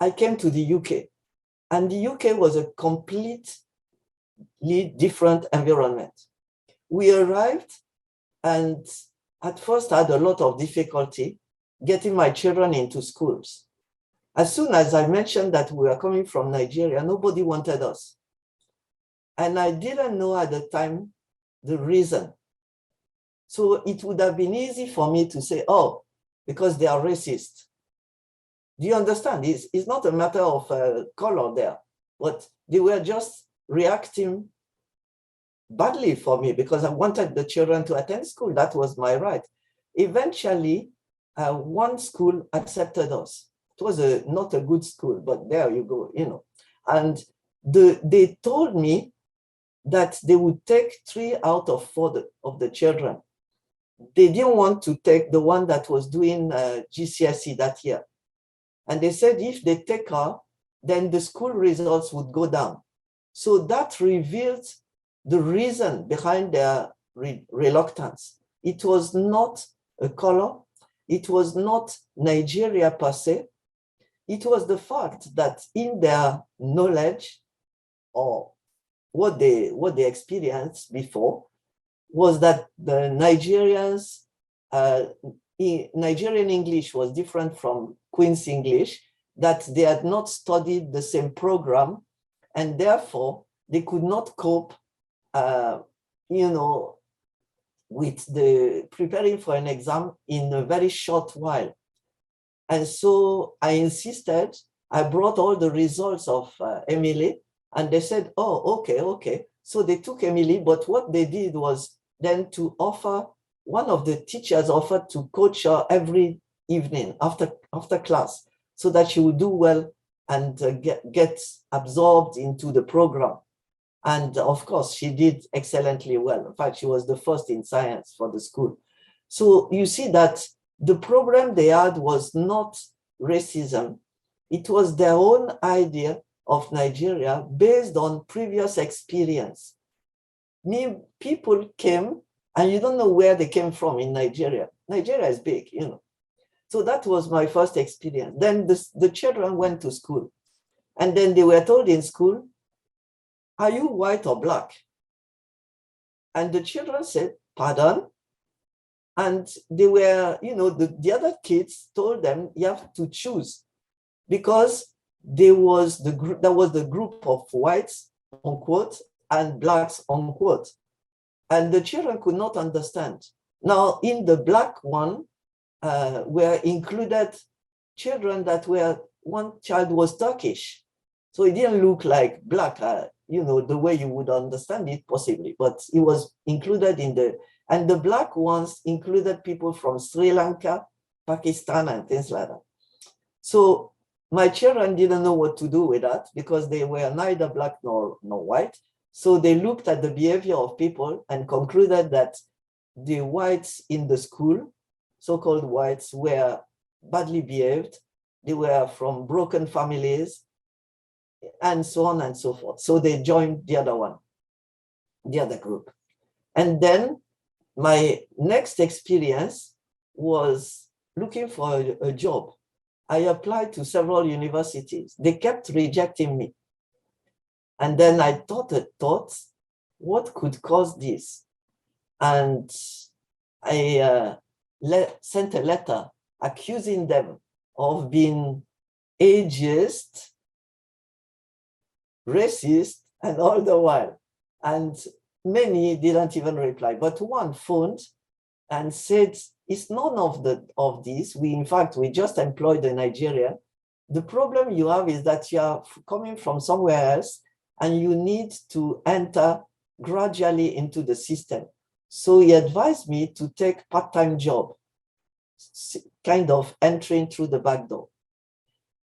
I came to the UK, and the UK was a completely different environment. We arrived, and at first I had a lot of difficulty getting my children into schools. As soon as I mentioned that we were coming from Nigeria, nobody wanted us. And I didn't know at the time the reason. So it would have been easy for me to say, oh, because they are racist. Do you understand? It's not a matter of color there, but they were just reacting badly for me because I wanted the children to attend school. That was my right. Eventually, one school accepted us. It was not a good school, but there you go, you know. And they told me that they would take 3 out of 4 of the children. They didn't want to take the one that was doing GCSE that year. And they said if they take her, then the school results would go down. So that revealed the reason behind their reluctance. It was not a color. It was not Nigeria per se. It was the fact that in their knowledge or what they experienced before was that the Nigerians, Nigerian English was different from Queen's English, that they had not studied the same program, and therefore they could not cope, you know, with the preparing for an exam in a very short while. And so I insisted, I brought all the results of Emily, and they said, oh, okay. So they took Emily, but what they did was then to offer, one of the teachers offered to coach her every evening after class so that she would do well and get absorbed into the program. And of course, she did excellently well. In fact, she was the first in science for the school. So you see that the problem they had was not racism. It was their own idea of Nigeria based on previous experience. People came, and you don't know where they came from in Nigeria. Nigeria is big, you know. So that was my first experience. Then the children went to school, and then they were told in school, are you white or black? And the children said, pardon? And they were, you know, the other kids told them, you have to choose, because there was the group of whites, unquote, and blacks, unquote. And the children could not understand. Now, in the black one, were included children that were, one child was Turkish. So it didn't look like black, you know, the way you would understand it possibly, but it was included in and the black ones included people from Sri Lanka, Pakistan, and things like that. So my children didn't know what to do with that because they were neither black nor white. So they looked at the behavior of people and concluded that the whites in the school, so-called whites, were badly behaved. They were from broken families, and so on and so forth. So they joined the other one, the other group. And then my next experience was looking for a job. I applied to several universities. They kept rejecting me. And then I thought, what could cause this? And I sent a letter accusing them of being ageist, racist, and all the while. And many didn't even reply, but one phoned and said, it's none of these. In fact, we just employed a Nigerian. The problem you have is that you are coming from somewhere else and you need to enter gradually into the system. So he advised me to take part-time job, kind of entering through the back door.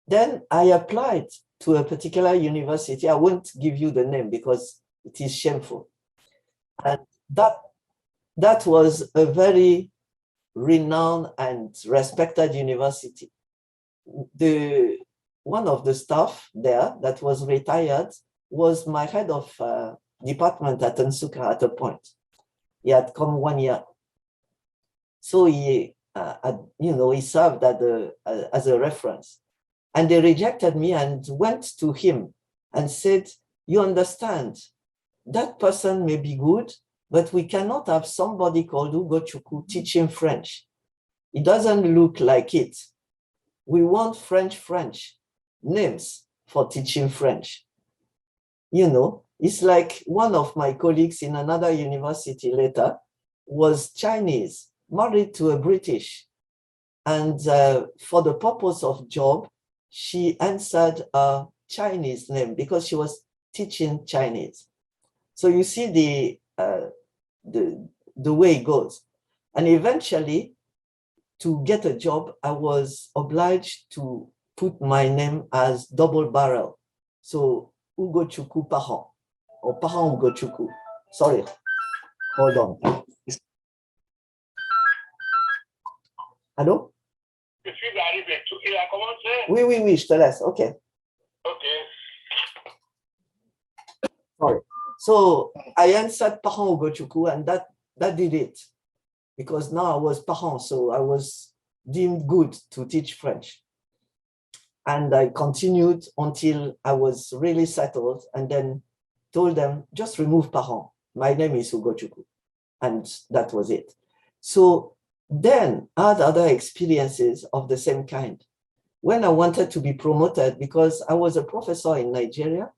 Then I applied to a particular university. I won't give you the name because it is shameful. And that was a very renowned and respected university. One of the staff there that was retired was my head of department at Nsukka at a point. He had come 1 year. So he, you know, he served as a reference. And they rejected me and went to him and said, you understand, that person may be good, but we cannot have somebody called Ugochukwu teaching French. It doesn't look like it. We want French names for teaching French. You know, it's like one of my colleagues in another university later was Chinese, married to a British. And for the purpose of job, she answered a Chinese name because she was teaching Chinese. So you see the way it goes. And eventually, to get a job, I was obliged to put my name as double barrel. So Ugochukwu Parent, or Parent Ugochukwu. Sorry, hold on. Allô? Je suis arrivé. Il a commencé? Oui, je te laisse. OK. OK. Sorry. So I answered Parent Ugochukwu, and that did it. Because now I was parent, so I was deemed good to teach French. And I continued until I was really settled, and then told them, just remove parent. My name is Ugochukwu. And that was it. So then I had other experiences of the same kind. When I wanted to be promoted, because I was a professor in Nigeria,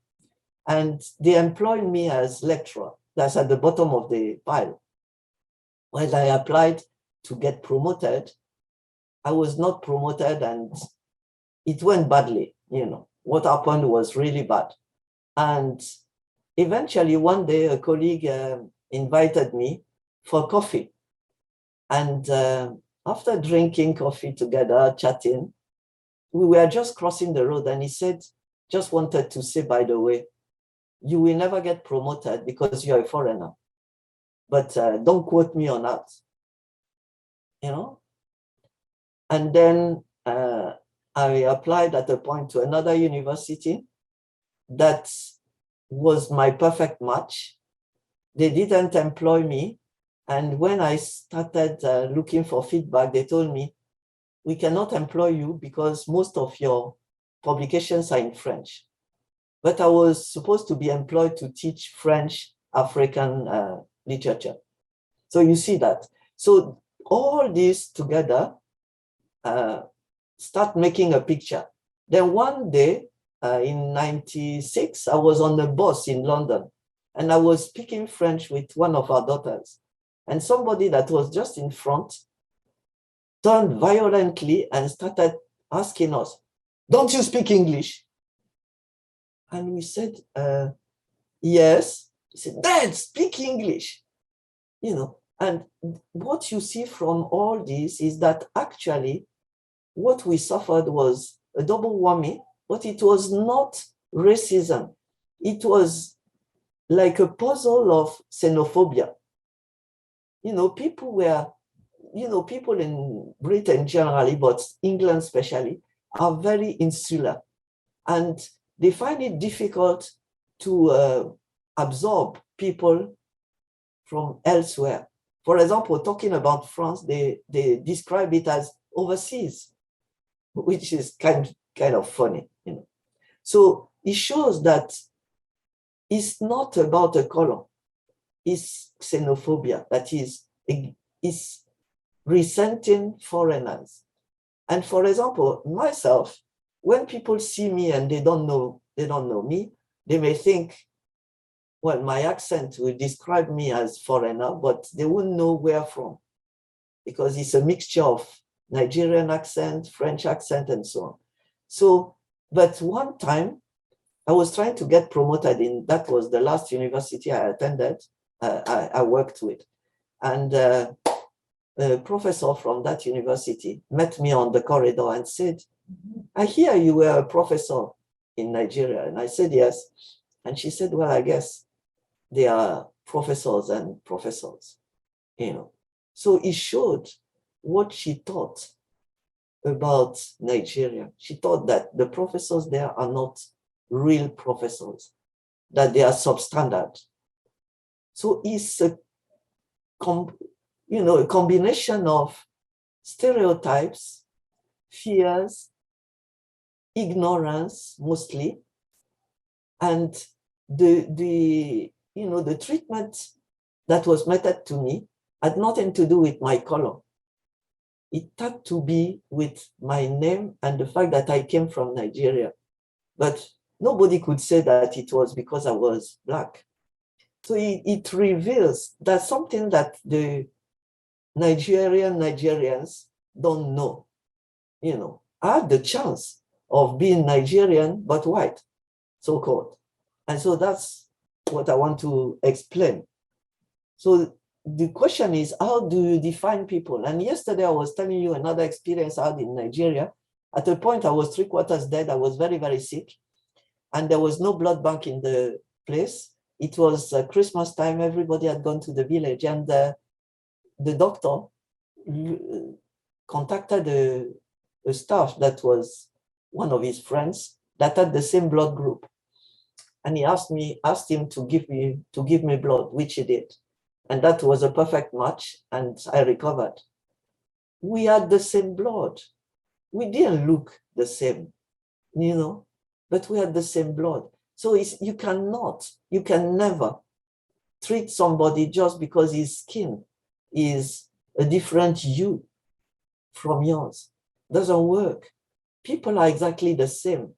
and they employed me as lecturer. That's at the bottom of the pile. When I applied to get promoted, I was not promoted and it went badly. You know, what happened was really bad. And eventually one day a colleague invited me for coffee. And after drinking coffee together, chatting, we were just crossing the road and he said, just wanted to say, by the way, you will never get promoted because you're a foreigner. But don't quote me on that, you know? And then I applied at a point to another university that was my perfect match. They didn't employ me. And when I started looking for feedback, they told me, we cannot employ you because most of your publications are in French. But I was supposed to be employed to teach French African literature. So you see that. So all this together start making a picture. Then one day in 96, I was on the bus in London and I was speaking French with one of our daughters. And somebody that was just in front turned violently and started asking us, don't you speak English? And we said, yes. He said, Dad, speak English. You know, and what you see from all this is that actually what we suffered was a double whammy, but it was not racism. It was like a puzzle of xenophobia. You know, people were, you know, people in Britain generally, but England especially, are very insular. And they find it difficult to absorb people from elsewhere. For example, talking about France, they describe it as overseas, which is kind of funny, you know. So it shows that it's not about a color, it's xenophobia, that is resenting foreigners. And for example, myself, when people see me and they don't know me, they may think, well, my accent will describe me as foreigner, but they wouldn't know where from, because it's a mixture of Nigerian accent, French accent, and so on. So, but one time I was trying to get promoted that was the last university I attended, I worked with. And a professor from that university met me on the corridor and said, I hear you were a professor in Nigeria. And I said, yes. And she said, well, I guess they are professors and professors, you know. So it showed what she thought about Nigeria. She thought that the professors there are not real professors, that they are substandard. So it's a combination of stereotypes, fears, ignorance mostly, and the treatment that was meted to me had nothing to do with my color. It had to be with my name and the fact that I came from Nigeria. But nobody could say that it was because I was Black. So it reveals that something that the Nigerians don't know. I had the chance of being Nigerian, but white, so-called. And so that's what I want to explain. So the question is, how do you define people? And yesterday I was telling you another experience I had in Nigeria. At a point, I was 3/4 dead. I was very, very sick. And there was no blood bank in the place. It was Christmas time. Everybody had gone to the village. And the doctor contacted a staff that was one of his friends that had the same blood group. And he asked him to give me blood, which he did. And that was a perfect match, and I recovered. We had the same blood. We didn't look the same, but we had the same blood. So you can never treat somebody just because his skin is a different hue from yours. Doesn't work. People are exactly the same.